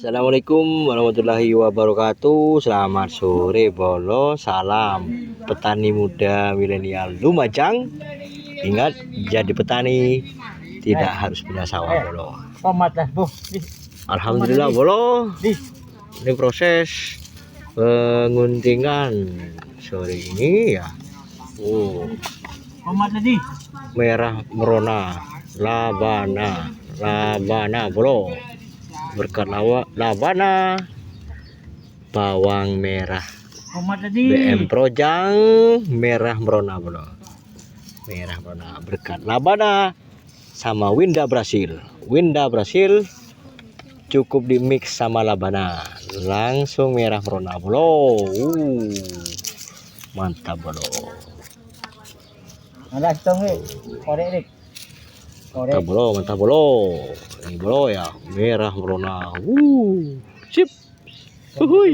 Assalamualaikum warahmatullahi wabarakatuh. Selamat sore bolo. Salam petani muda milenial Lumajang. Ingat, jadi petani tidak harus punya sawah bolo. Alhamdulillah bolo. Ini proses penguntingan sore ini ya. Merah merona labana bolo. Berkat labana, bawang merah BM Projang merah merona bro, merah merona berkat labana sama Winda Brasil cukup di mix sama labana langsung merah merona bro. Mantap bro. Mantap bro. Ini bro ya merah merona. Sip. Uhuy.